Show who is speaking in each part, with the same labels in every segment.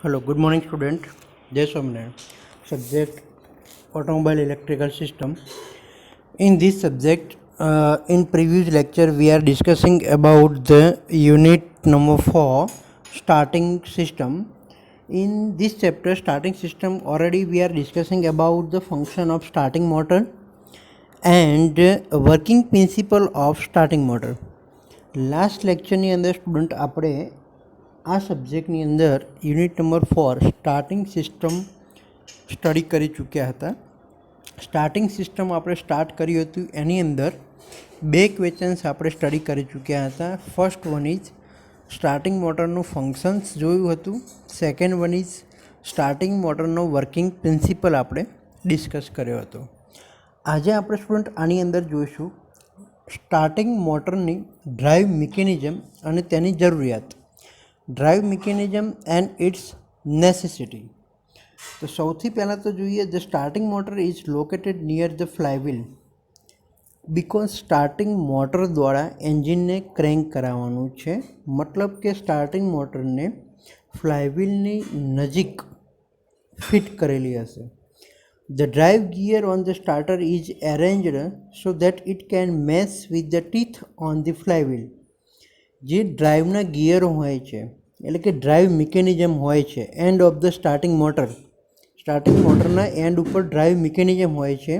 Speaker 1: Hello, good morning, student. Jai Somnath. Subject Automobile Electrical System. In this subject, in previous lecture, we are discussing about the unit number 4, starting system. In this chapter, starting system, already we are discussing about the function of starting motor and working principle of starting motor. Last લેક્ચરની અંદર student આપણે આ સબ્જેક્ટની અંદર unit number 4 starting system study કરી ચૂક્યા હતા. Starting system આપણે સ્ટાર્ટ કર્યું હતું એની અંદર બે ક્વેશ્ચન્સ આપણે સ્ટડી કરી ચૂક્યા હતા. ફર્સ્ટ વન ઇઝ સ્ટાર્ટિંગ મોટરનું ફંક્શન્સ જોયું હતું. સેકન્ડ વન ઇઝ સ્ટાર્ટિંગ મોટરનો વર્કિંગ પ્રિન્સિપલ આપણે ડિસ્કસ કર્યો હતો. આજે આપણે સ્ટુડન્ટ આની અંદર જોઈશું સ્ટાર્ટિંગ મોટરની ડ્રાઈવ મિકેનિઝમ અને તેની જરૂરિયાત. Drive mechanism and its necessity. તો સૌથી પહેલાં તો જોઈએ the starting motor is located near the flywheel because starting motor દ્વારા એન્જિનને ક્રેન્ક કરાવવાનું છે. મતલબ કે સ્ટાર્ટિંગ મોટરને ફ્લાયવ્હીલની નજીક ફિટ કરેલી હશે. The drive gear on the starter is arranged so that it can mess with the teeth on the flywheel. જે ડ્રાઈવના ગિયર હોય છે એટલે કે ડ્રાઈવ મિકેનિઝમ હોય છે એન્ડ ઓફ ધ સ્ટાર્ટિંગ મોટરના એન્ડ ઉપર ડ્રાઈવ મિકેનિઝમ હોય છે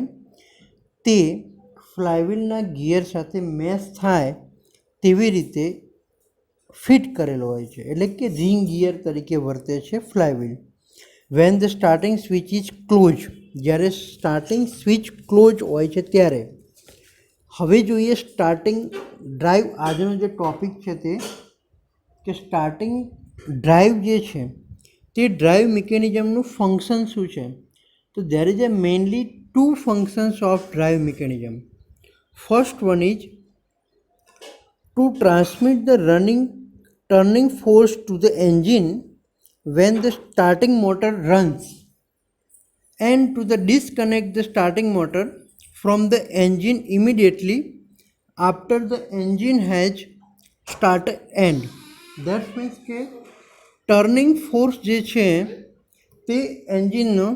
Speaker 1: તે ફ્લાયવ્હીલના ગિયર સાથે મેચ થાય તેવી રીતે ફિટ કરેલો હોય છે એટલે કે રિંગ ગિયર તરીકે વર્તે છે flywheel. When the starting switch is close, જ્યારે સ્ટાર્ટિંગ સ્વિચ ક્લોઝ હોય છે ત્યારે. હવે જોઈએ સ્ટાર્ટિંગ ડ્રાઈવ. આજનો જે ટૉપિક છે તે કે સ્ટાર્ટિંગ ડ્રાઈવ જે છે તે ડ્રાઈવ મિકેનિઝમનું ફંક્શન શું છે. તો there is a mainly two functions of drive mechanism. First one is to transmit the turning force to the engine when the starting motor runs and to the disconnect the starting motor from the engine immediately after the engine has started end. That means કે turning force જે છે તે એન્જિનનો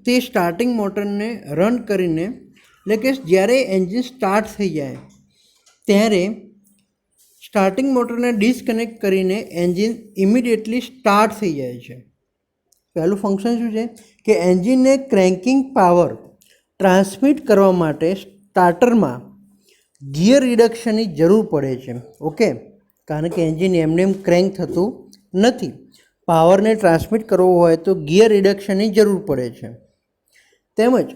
Speaker 1: તે starting મોટરને run કરીને એટલે કે જ્યારે engine start થઈ જાય ત્યારે સ્ટાર્ટિંગ મોટરને ડિસ્કનેક્ટ કરીને એન્જિન ઇમિડિયેટલી સ્ટાર્ટ થઈ જાય છે. પહેલું ફંક્શન શું છે કે એન્જિનને ક્રેન્કિંગ પાવર ટ્રાન્સમિટ કરવા માટે સ્ટાર્ટરમાં ગિયર રિડક્શનની જરૂર પડે છે. ઓકે, કારણ કે એન્જિન એમને એમ ક્રેન્ક થતું નથી. પાવરને ટ્રાન્સમિટ કરવો હોય તો ગિયર રિડક્શનની જરૂર પડે છે. તેમજ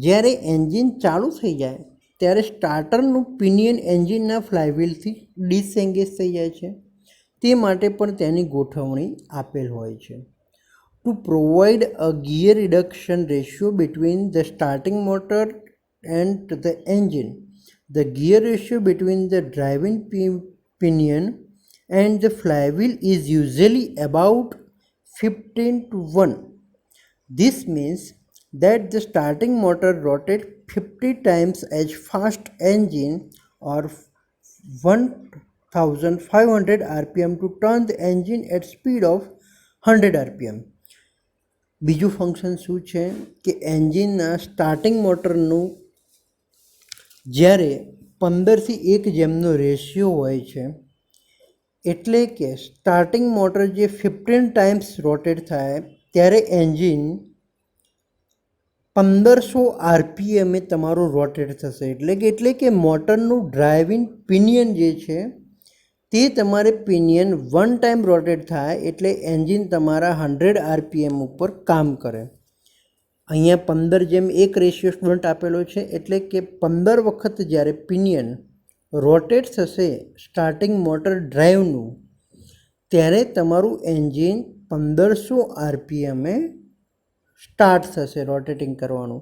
Speaker 1: જ્યારે એન્જિન ચાલુ થઈ જાય ત્યારે સ્ટાર્ટરનું પિનિયન એન્જિનના ફ્લાયવ્હીલથી ડિસએંગેજ થઈ જાય છે. તે માટે પણ તેની ગોઠવણી આપેલ હોય છે. Two provide a gear reduction ratio between the starting motor and the engine, the gear ratio between the driving pinion and the flywheel is usually about 15:1. This means that the starting motor rotates 50 times as fast engine or 1500 rpm to turn the engine at speed of 100 rpm. બીજું function શું છે કે એન્જિનના starting મોટરનું જ્યારે 15:1 ratio હોય છે એટલે કે starting motor જે 15 ટાઈમ્સ રોટેટ થાય ત્યારે એન્જિન 1500 આરપીએમે તમારું રોટેટ થશે. એટલે કે મોટરનું ડ્રાઇવિંગ પિનિયન જે છે તે તમારે પિનિયન 1 ટાઈમ રોટેટ થાય એટલે એન્જિન તમારા 100 આરપીએમ ઉપર કામ કરે. અહીંયા 15:1 રેશિયો સ્ટુડન્ટ આપેલો છે એટલે કે 15 વખત જ્યારે પિનિયન રોટેટ થશે સ્ટાર્ટિંગ મોટર ડ્રાઈવનું ત્યારે તમારું એન્જિન 1500 આરપીએમે સ્ટાર્ટ થશે રોટેટિંગ કરવાનું.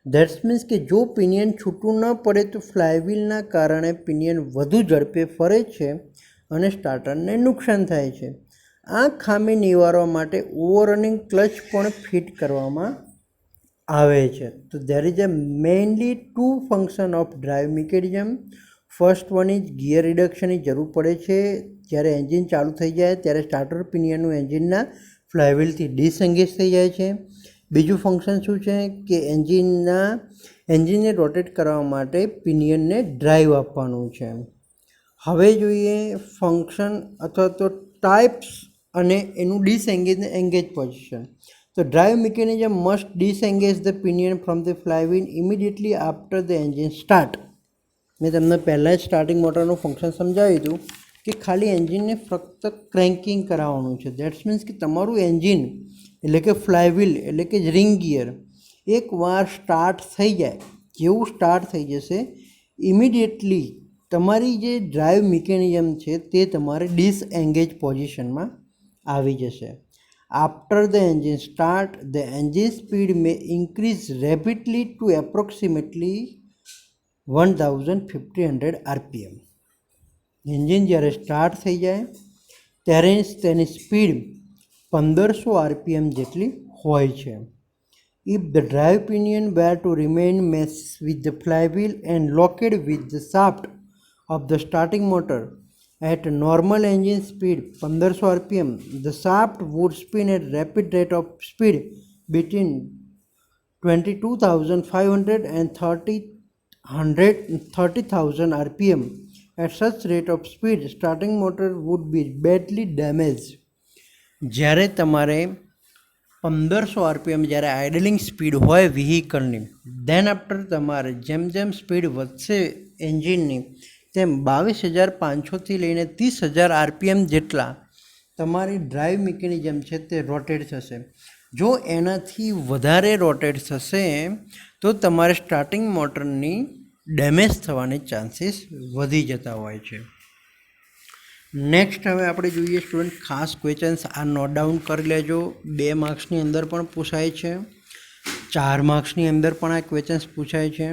Speaker 1: ધેટ્સ મીન્સ કે જો પિનિયન છૂટું ન પડે તો ફ્લાયવ્હીલના કારણે પિનિયન વધુ ઝડપે ફરે છે અને સ્ટાર્ટરને નુકસાન થાય છે. આ ખામી નિવારવા માટે ઓવરરનિંગ ક્લચ પણ ફિટ કરવામાં આવે છે. તો there is a mainly two function of drive mechanism. First one is gear રિડક્શનની જરૂર પડે છે જ્યારે એન્જિન ચાલુ થઈ જાય ત્યારે સ્ટાર્ટર પિનિયનનું એન્જિનના ફ્લાયવ્હીલથી ડિસએન્ગેજ થઈ જાય છે. બીજું ફંક્શન શું છે કે એન્જિનને રોટેટ કરવા માટે પિનિયનને ડ્રાઈવ આપવાનું છે. હવે જોઈએ ફંક્શન અથવા તો ટાઈપ્સ અને એનું ડિસએન્ગેજ ને એન્ગેજ પોઝિશન. તો drive mechanism must disengage the pinion from the flywheel immediately after the engine start. મેં તમને પહેલાં જ સ્ટાર્ટિંગ મોટરનું ફંક્શન સમજાવ્યું હતું કે ખાલી એન્જિનને ફક્ત ક્રેન્કિંગ કરાવવાનું છે. દેટ્સ મીન્સ કે તમારું એન્જિન એટલે કે ફ્લાયવ્હીલ એટલે કે રિંગ ગિયર એકવાર સ્ટાર્ટ થઈ જાય, જેવું સ્ટાર્ટ થઈ જશે ઇમિડિયેટલી તમારી જે ડ્રાઈવ મિકેનિઝમ છે તે તમારે ડિસએન્ગેજ પોઝિશનમાં આવી જશે. After the engine start the engine speed may increase rapidly to approximately 1500 RPM. Engine જ્યારે સ્ટાર્ટ થઈ જાય ત્યારે તેની સ્પીડ 1500 RPM જેટલી હોય છે. If the drive pinion were to remain mesh with the flywheel and locked with the shaft of the starting motor at normal engine speed 1500 RPM, the shaft would spin at rapid rate of speed between 22,500 and 30,000 RPM. At such rate of speed, starting motor would be badly damaged. જ્યારે તમારે 1500 RPM જ્યારે આઇડલિંગ speed હોય વ્હીકલની, then after તમારે જેમ જેમ speed વધશે એન્જિનની તેમ 22,500થી લઈને 30,000 RPM જેટલા તમારી ડ્રાઈવ મિકેનિઝમ છે તે રોટેટ થશે. જો એનાથી વધારે રોટેટ થશે તો તમારે સ્ટાર્ટિંગ મોટરની ડેમેજ થવાની ચાન્સીસ વધી જતા હોય છે. નેક્સ્ટ હવે આપણે જોઈએ સ્ટુડન્ટ ખાસ ક્વેશ્ચન્સ આ નોટ ડાઉન કરી લેજો. 2 માર્ક્સની અંદર પણ પૂછાય છે, 4 માર્ક્સની અંદર પણ આ ક્વેશ્ચન્સ પૂછાય છે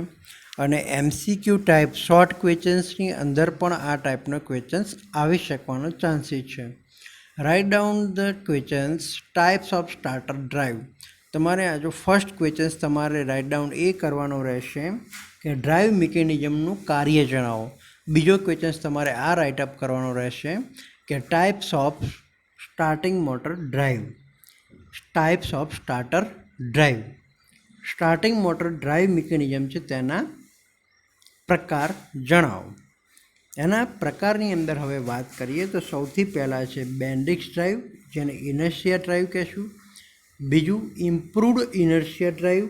Speaker 1: અને MCQ ટાઈપ શોર્ટ ક્વેશ્ચન્સની અંદર પણ આ ટાઈપના ક્વેશ્ચન્સ આવી શકવાનો ચાન્સીસ છે. Write down the questions types of starter drive. તમારે આ જો ફર્સ્ટ ક્વેશ્ચન્સ તમારે રાઇટ ડાઉન એ કરવાનો રહેશે કે ડ્રાઈવ મિકેનિઝમનું કાર્ય જણાવો. બીજો ક્વેશ્ચન્સ તમારે આ રાઇટઅપ કરવાનો રહેશે કે types of starting motor drive. Types of starter drive. Starting motor drive mechanism છે તેના પ્રકાર જણાવો. એના પ્રકારની અંદર હવે વાત કરીએ તો સૌથી પહેલાં છે બેન્ડિક્સ ડ્રાઈવ, જેને ઇનર્શિયા ડ્રાઈવ કહેશું. બીજું ઇમ્પ્રુવડ ઇનર્શિયા ડ્રાઈવ.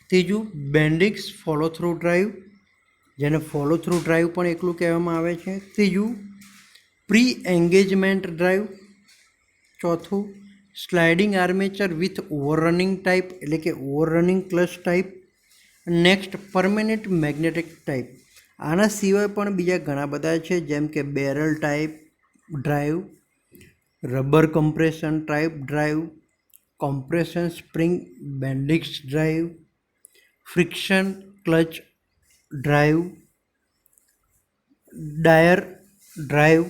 Speaker 1: ત્રીજું બેન્ડિક્સ ફોલો થ્રુ ડ્રાઈવ, જેને ફોલો થ્રુ ડ્રાઈવ પણ એકલું કહેવામાં આવે છે. ત્રીજું પ્રી એન્ગેજમેન્ટ ડ્રાઈવ. ચોથું sliding armature with overrunning type એટલે કે overrunning clutch type. Next permanent magnetic type. આના સિવાય પણ બીજા ઘણા બધા છે, જેમ કે barrel type drive, rubber compression type drive, compression spring Bendix drive, friction clutch drive, Dyer drive,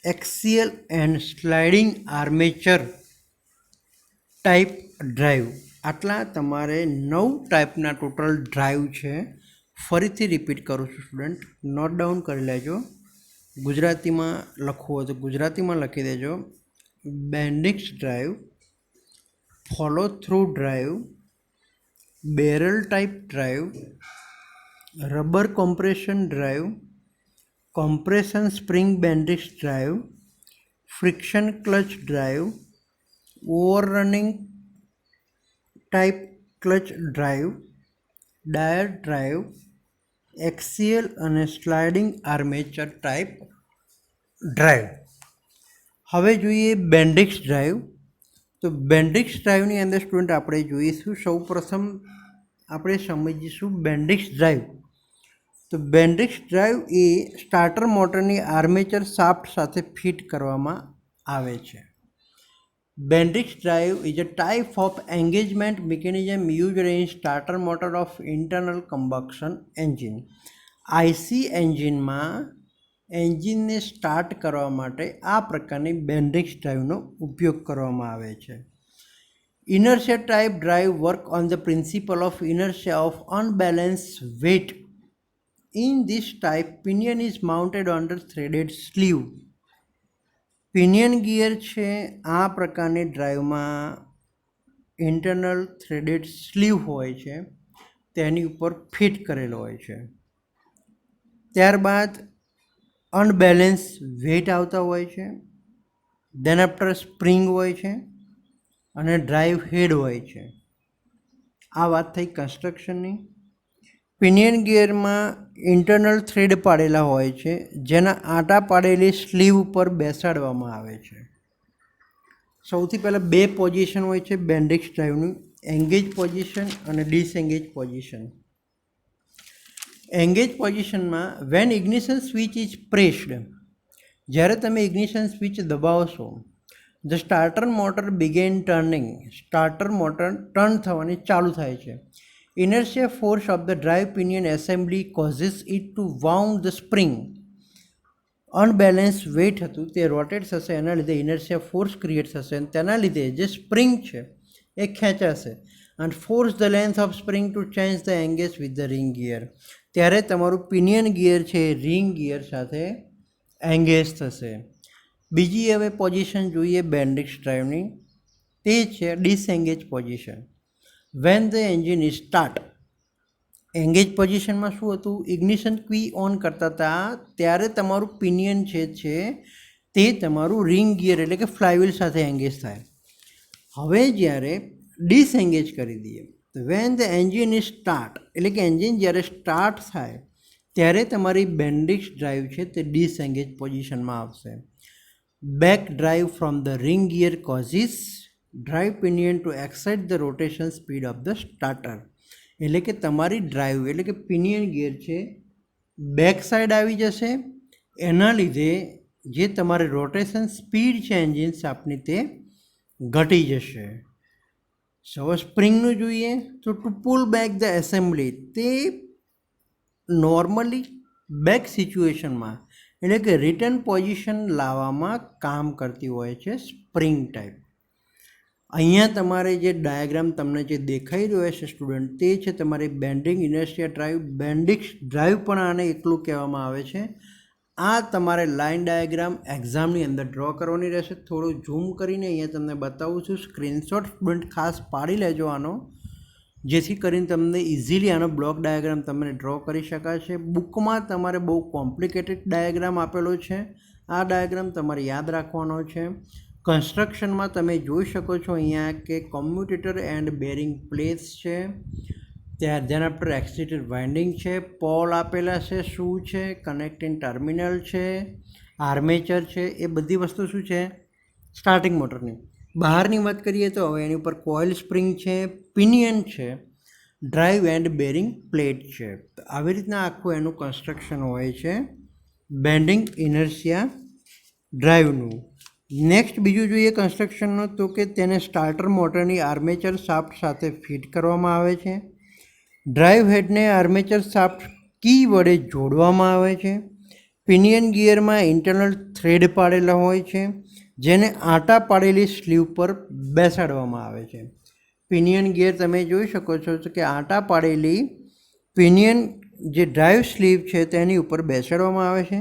Speaker 1: axial end sliding armature type drive. આટલા તમારે 9 ટાઈપના ટોટલ ડ્રાઈવ છે. ફરીથી રિપીટ કરું છું સ્ટુડન્ટ, નોટ ડાઉન કરી લેજો. ગુજરાતીમાં લખવું હોય તો ગુજરાતીમાં લખી દેજો. Bendix drive, follow through drive, barrel type drive, rubber compression drive, compression spring Bendix drive, friction clutch drive, overrunning type clutch drive, Dyer drive, axial અને સ્લાઇડિંગ આર્મેચર ટાઈપ ડ્રાઈવ. હવે જોઈએ બેન્ડિક્સ ડ્રાઈવ. તો બેન્ડિક્સ ડ્રાઈવની અંદર સ્ટુડન્ટ આપણે જોઈશું સૌપ્રથમ આપણે સમજીશું બેન્ડિક્સ ડ્રાઈવ. તો બેન્ડિક્સ ડ્રાઈવ એ સ્ટાર્ટર મોટરની આર્મેચર શાફ્ટ સાથે ફિટ કરવામાં આવે છે. Bendix drive is a type of engagement mechanism used in starter motor of internal combustion engine. IC એન્જિનમાં એન્જિનને સ્ટાર્ટ કરવા માટે આ પ્રકારની બેન્ડિક્સ ડ્રાઈવનો ઉપયોગ કરવામાં આવે છે. Inertia type drive work on the principle of inertia of unbalance weight. In this type, pinion is mounted under threaded sleeve. Pinion gear છે આ પ્રકારની ડ્રાઈવમાં ઇન્ટરનલ થ્રેડેડ સ્લીવ હોય છે તેની ઉપર ફિટ કરેલો હોય છે. ત્યારબાદ અનબેલેન્સ વેઇટ આવતા હોય છે. દેન આફ્ટર સ્પ્રિંગ હોય છે અને ડ્રાઈવ હેડ હોય છે. આ વાત થઈ કન્સ્ટ્રક્શનની. પિનિયન ગિયરમાં ઇન્ટરનલ થ્રેડ પાડેલા હોય છે જેના આંટા પાડેલી સ્લીવ ઉપર બેસાડવામાં આવે છે. સૌથી પહેલાં બે પોઝિશન હોય છે બેન્ડિક્સ ડ્રાઈવની, એંગેજ પોઝિશન અને ડિસએંગેજ પોઝિશન. એંગેજ પોઝિશનમાં when ignition switch is pressed, જ્યારે તમે ઇગ્નિશન સ્વિચ દબાવશો, the starter motor begin turning, starter motor turn થવાની ચાલુ થાય છે. Inertia force of the drive pinion assembly causes it to wound the spring. Unbalance weight હતું તે રોટેટ થશે, એના લીધે ઇનર્શિયા ફોર્સ ક્રિએટ થશે અને તેના લીધે જે સ્પ્રિંગ છે એ ખેંચાશે and force the length of spring to change the engage with the ring gear. ત્યારે તમારું પિનિયન ગિયર છે એ રિંગ ગિયર સાથે એંગેજ થશે. બીજી હવે પોઝિશન જોઈએ બેન્ડિક્સ ડ્રાઈવની, તે છે disengage position. When the engine is start, engage પોઝિશનમાં શું હતું, ઇગ્નિશન કી ઓન કરતા હતા ત્યારે તમારું પિનિયન છે તે તમારું રિંગ ગિયર એટલે કે ફ્લાયવ્હીલ સાથે એંગેજ થાય. હવે જ્યારે ડિસએંગેજ કરી દઈએ તો van the engine is start એટલે કે એન્જિન જ્યારે સ્ટાર્ટ થાય ત્યારે તમારી બેન્ડિક્સ ડ્રાઈવ છે તે ડિસએંગેજ પોઝિશનમાં આવશે. Back drive from the ring gear causes drive pinion to excite the rotation speed of the starter. એટલે કે તમારી ડ્રાઈવ એટલે કે પિનિયન ગિયર છે બેક સાઈડ આવી જશે, એના લીધે જે તમારી રોટેશન સ્પીડ છે એન્જિન શાફ્ટની તે ઘટી જશે. હવે સ્પ્રિંગનું જોઈએ તો ટુ પુલ બેક ધ એસેમ્બલી, તે નોર્મલી બેક સિચ્યુએશનમાં એટલે કે રિટર્ન પોઝિશન લાવવામાં કામ કરતી હોય છે સ્પ્રિંગ ટાઈપ. અહીંયા તમારે જે ડાયાગ્રામ તમને જે દેખાઈ રહ્યો છે સ્ટુડન્ટ, તે છે તમારી બેન્ડિંગ ઇનર્શિયા ડ્રાઈવ. બેન્ડિક્સ ડ્રાઈવ પણ આને એટલું કહેવામાં આવે છે. આ તમારે લાઇન ડાયાગ્રામ એક્ઝામની અંદર ડ્રો કરવાની રહેશે. થોડું ઝૂમ કરીને અહીંયા તમને બતાવું છું, સ્ક્રીનશોટ સ્ટુડન્ટ ખાસ પાડી લેજો આનો, જેથી કરીને તમને ઇઝીલી આનો બ્લોક ડાયાગ્રામ તમને ડ્રો કરી શકાશે. બુકમાં તમારે બહુ કોમ્પ્લિકેટેડ ડાયાગ્રામ આપેલો છે, આ ડાયાગ્રામ તમારે યાદ રાખવાનો છે. કન્સ્ટ્રક્શનમાં તમે જોઈ શકો છો અહીંયા કે કોમ્યુટેટર એન્ડ બેરિંગ પ્લેટ્સ છે, ત્યાં ધ્યાન આફ્ટર એક્સિટેડ વાઇન્ડિંગ છે, પોલ આપેલા છે, શું છે, કનેક્ટિંગ ટર્મિનલ છે, આર્મેચર છે. એ બધી વસ્તુ શું છે સ્ટાર્ટિંગ મોટરની. બહારની વાત કરીએ તો હવે એની ઉપર કોઇલ સ્પ્રિંગ છે, પિનિયન છે, ડ્રાઈવ એન્ડ બેરિંગ પ્લેટ છે. આવી રીતના આખું એનું કન્સ્ટ્રક્શન હોય છે બેન્ડિંગ ઇનર્શિયા ડ્રાઈવનું. નેક્સ્ટ બીજું જોઈએ કન્સ્ટ્રક્શનનો તો કે તેને સ્ટાર્ટર મોટરની આર્મેચર શાફ્ટ સાથે ફિટ કરવામાં આવે છે. ડ્રાઈવ હેડને આર્મેચર શાફ્ટ કી વડે જોડવામાં આવે છે. પિનિયન ગિયરમાં ઇન્ટરનલ થ્રેડ પાડેલા હોય છે જેને આંટા પાડેલી સ્લીવ પર બેસાડવામાં આવે છે. પિનિયન ગિયર તમે જોઈ શકો છો કે આંટા પાડેલી પિનિયન જે ડ્રાઈવ સ્લીવ છે તેની ઉપર બેસાડવામાં આવે છે.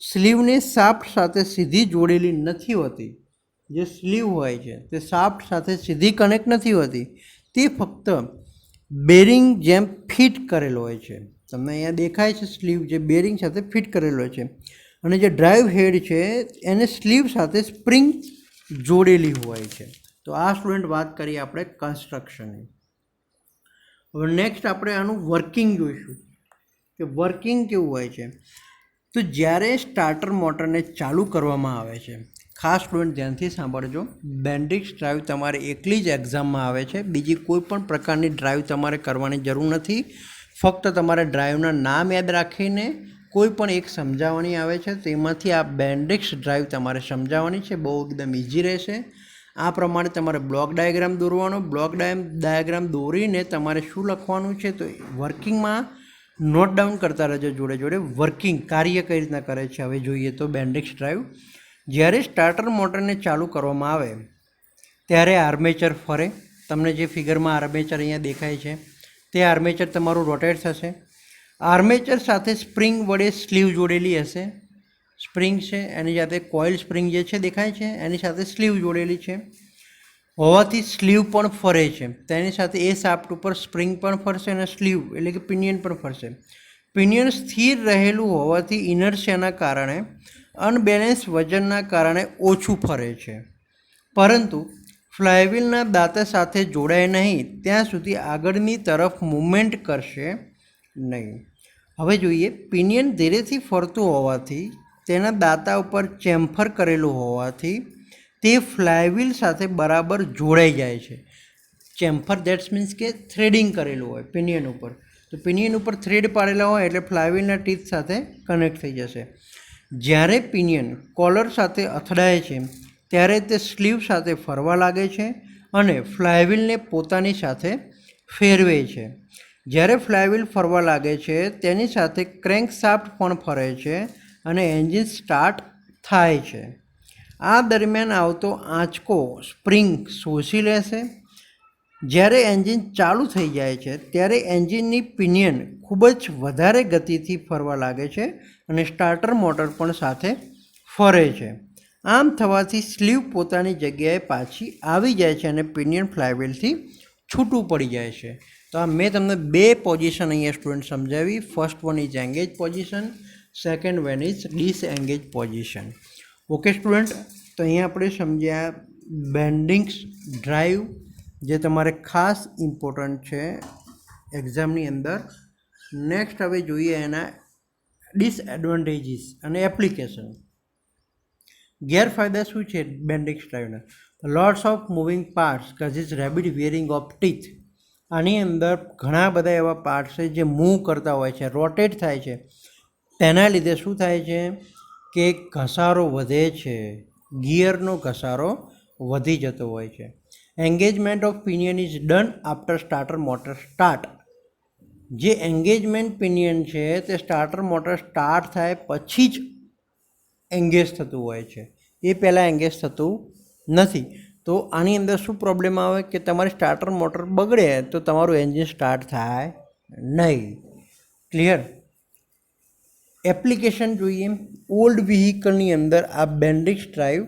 Speaker 1: સ્લીવને શાફ્ટ સાથે સીધી જોડેલી નથી હોતી. જે સ્લીવ હોય છે તે શાફ્ટ સાથે સીધી કનેક્ટ નથી હોતી, તે ફક્ત બેરિંગ જેમ ફિટ કરેલો હોય છે. તમને અહીંયા દેખાય છે સ્લીવ જે બેરિંગ સાથે ફિટ કરેલો હોય છે, અને જે ડ્રાઈવ હેડ છે એને સ્લીવ સાથે સ્પ્રિંગ જોડેલી હોય છે. તો આ સ્ટુડન્ટ વાત કરીએ આપણે કન્સ્ટ્રક્શનની. હવે નેક્સ્ટ આપણે આનું વર્કિંગ જોઈશું કે વર્કિંગ કેવું હોય છે. તો જ્યારે સ્ટાર્ટર મોટરને ચાલુ કરવામાં આવે છે, ખાસ સ્ટુડન્ટ ધ્યાનથી સાંભળજો, બેન્ડિક્સ ડ્રાઈવ તમારે એકલી જ એક્ઝામમાં આવે છે, બીજી કોઈ પણ પ્રકારની ડ્રાઈવ તમારે કરવાની જરૂર નથી. ફક્ત તમારે ડ્રાઈવના નામ યાદ રાખીને કોઈ પણ એક સમજાવવાની આવે છે, તેમાંથી આ બેન્ડિક્સ ડ્રાઈવ તમારે સમજાવવાની છે. બહુ એકદમ ઇઝી રહેશે. આ પ્રમાણે તમારે બ્લોક ડાયાગ્રામ દોરવાનો. બ્લોક ડાયાગ્રામ દોરીને તમારે શું લખવાનું છે તો વર્કિંગમાં નોટ ડાઉન કરતા રહેજો જોડે જોડે. વર્કિંગ કાર્ય કઈ રીતના કરે છે હવે જોઈએ તો બેન્ડિક્સ ડ્રાઈવ. જ્યારે સ્ટાર્ટર મોટરને ચાલુ કરવામાં આવે ત્યારે આર્મેચર ફરે. તમને જે ફિગરમાં આર્મેચર અહીંયા દેખાય છે તે આર્મેચર તમારું રોટેટ થશે. આર્મેચર સાથે સ્પ્રિંગ વડે સ્લીવ જોડેલી હશે. સ્પ્રિંગ છે, એની સાથે કોઇલ સ્પ્રિંગ જે છે દેખાય છે, એની સાથે સ્લીવ જોડેલી છે હોવાથી સ્લીવ પણ ફરે છે. તેની સાથે એ શાફ્ટ ઉપર સ્પ્રિંગ પણ ફરશે અને સ્લીવ એટલે કે પિનિયન પણ ફરશે. પિનિયન સ્થિર રહેલું હોવાથી ઇનર્શિયાના કારણે અનબેલેન્સ વજનના કારણે ઓછું ફરે છે, પરંતુ ફ્લાયવ્હીલના દાંતા સાથે જોડાય નહીં ત્યાં સુધી આગળની તરફ મૂવમેન્ટ કરશે નહીં. હવે જોઈએ, પિનિયન ધીરેથી ફરતું હોવાથી તેના દાંતા ઉપર ચેમ્ફર કરેલું હોવાથી તે ફ્લાયવ્હીલ સાથે બરાબર જોડાઈ જાય છે. ચેમ્ફર દેટ્સ મીન્સ કે થ્રેડિંગ કરેલું હોય પિનિયન ઉપર, તો પિનિયન ઉપર થ્રેડ પાડેલા હોય એટલે ફ્લાયવ્હીલના ટીથ સાથે કનેક્ટ થઈ જશે. જ્યારે પિનિયન કોલર સાથે અથડાય છે ત્યારે તે સ્લીવ સાથે ફરવા લાગે છે અને ફ્લાયવ્હીલને પોતાની સાથે ફેરવે છે. જ્યારે ફ્લાયવ્હીલ ફરવા લાગે છે તેની સાથે ક્રેન્ક શાફ્ટ પણ ફરે છે અને એન્જિન સ્ટાર્ટ થાય છે. આ દરમિયાન આવતો આંચકો સ્પ્રિંગ શોષી લેશે. જ્યારે એન્જિન ચાલુ થઈ જાય છે ત્યારે એન્જિનની પિનિયન ખૂબ જ વધારે ગતિથી ફરવા લાગે છે અને સ્ટાર્ટર મોટર પણ સાથે ફરે છે. આમ થવાથી સ્લીવ પોતાની જગ્યાએ પાછી આવી જાય છે અને પિનિયન ફ્લાયવ્હીલથી છૂટું પડી જાય છે. તો આ મેં તમને બે પોઝિશન અહીંયા સ્ટુડન્ટ સમજાવી. First one is engage position, second one is disengage position. Okay student, તો અહીંયા આપણે સમજ્યા બેન્ડિંગ્સ ડ્રાઈવ, જે તમારે ખાસ ઇમ્પોર્ટન્ટ છે એક્ઝામની અંદર. નેક્સ્ટ હવે જોઈએ એના ડિસએડવાન્ટેજીસ અને એપ્લિકેશન. ગેરફાયદા શું છે બેન્ડિંગ્સ ડ્રાઈવના? Lots of moving parts causes rapid wearing of teeth. આની અંદર ઘણા બધા એવા પાર્ટ્સ છે જે મૂવ કરતા હોય છે, રોટેટ થાય છે. તેના લીધે શું થાય છે કે ઘસારો વધે છે, ગિયરનો ઘસારો વધી જતો હોય છે. Engagement of pinion is done after starter motor start. જે એન્ગેજમેન્ટ પિનિયન છે તે સ્ટાર્ટર મોટર સ્ટાર્ટ થાય પછી જ એંગેજ થતું હોય છે, એ પહેલાં એંગેજ થતું નથી. તો આની અંદર શું પ્રોબ્લેમ આવે કે તમારી સ્ટાર્ટર મોટર બગડે તો તમારું એન્જિન સ્ટાર્ટ થાય નહીં. ક્લિયર? એપ્લિકેશન જોઈએ. ઓલ્ડ વ્હીકલની અંદર આ બેન્ડિંગ્સ ડ્રાઈવ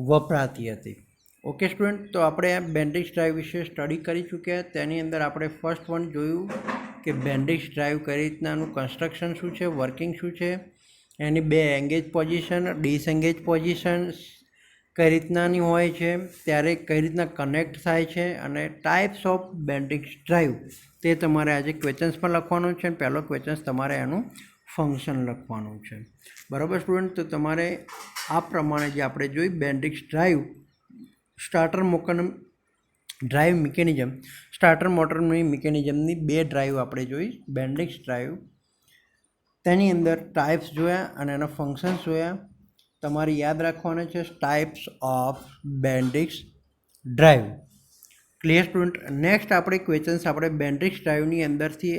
Speaker 1: વપરાતી હતી. ઓકે સ્ટુડન્ટ, તો આપણે બેન્ડિંગ્સ ડ્રાઈવ વિશે સ્ટડી કરી ચૂક્યા. તેની અંદર આપણે ફર્સ્ટ વન જોયું કે બેન્ડિંગ્સ ડ્રાઈવ કઈ રીતનાનું કન્સ્ટ્રક્શન શું છે, વર્કિંગ શું છે, એની બે એંગેજ પોઝિશન, ડિસએંગેજ પોઝિશન કઈ રીતનાની હોય છે, ત્યારે કઈ રીતના કનેક્ટ થાય છે, અને ટાઈપ્સ ઓફ બેન્ડિંગ્સ ડ્રાઈવ તે તમારે આજે ક્વેશ્ચન્સમાં લખવાનું છે. પહેલો ક્વેશ્ચન્સ તમારે એનું ફંક્શન લખવાનું છે. બરાબર સ્ટુડન્ટ? તો તમારે આ પ્રમાણે જે આપણે જોઈ Bendix drive, starter motor drive mechanism, starter મોટરની મિકેનિઝમની બે ડ્રાઈવ આપણે જોઈ. બેન્ડિંગ્સ ડ્રાઈવ, તેની અંદર ટાઈપ્સ જોયા અને એના ફંક્શન્સ જોયા. તમારે યાદ રાખવાના છે types of Bendix drive. Clear student? Next આપણે ક્વેશ્ચન્સ આપણે બેન્ડિંગ્સ ડ્રાઈવની અંદરથી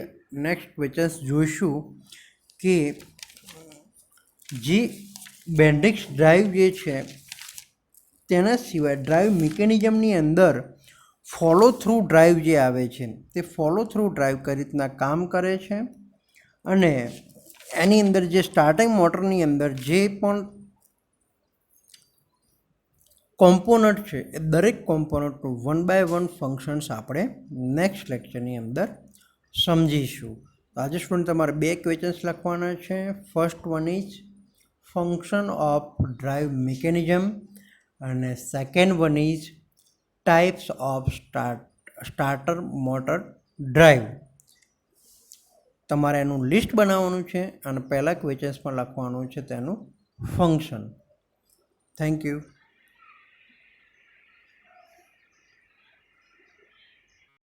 Speaker 1: નેક્સ્ટ ક્વેશ્ચન્સ જોઈશું કે જે બેન્ડિંગ્સ ડ્રાઈવ જે છે તેના સિવાય ડ્રાઈવ મિકેનિઝમની અંદર ફોલો થ્રુ ડ્રાઈવ જે આવે છે તે ફોલો થ્રુ ડ્રાઈવ કઈ રીતના કામ કરે છે, અને એની અંદર જે સ્ટાર્ટિંગ મોટરની અંદર જે પણ કોમ્પોનન્ટ છે એ દરેક કોમ્પોનન્ટનું વન બાય વન ફંક્શન્સ આપણે નેક્સ્ટ લેક્ચરની અંદર સમજીશું. આજે સ્ટુડન્ટ તમારે બે ક્વેશ્ચન્સ લખવાના છે. First one is function of drive mechanism અને second one is types of starter motor drive. તમારે એનું લિસ્ટ બનાવવાનું છે અને પહેલાં ક્વેશ્ચન્સમાં લખવાનું છે તેનું ફંક્શન. Thank you.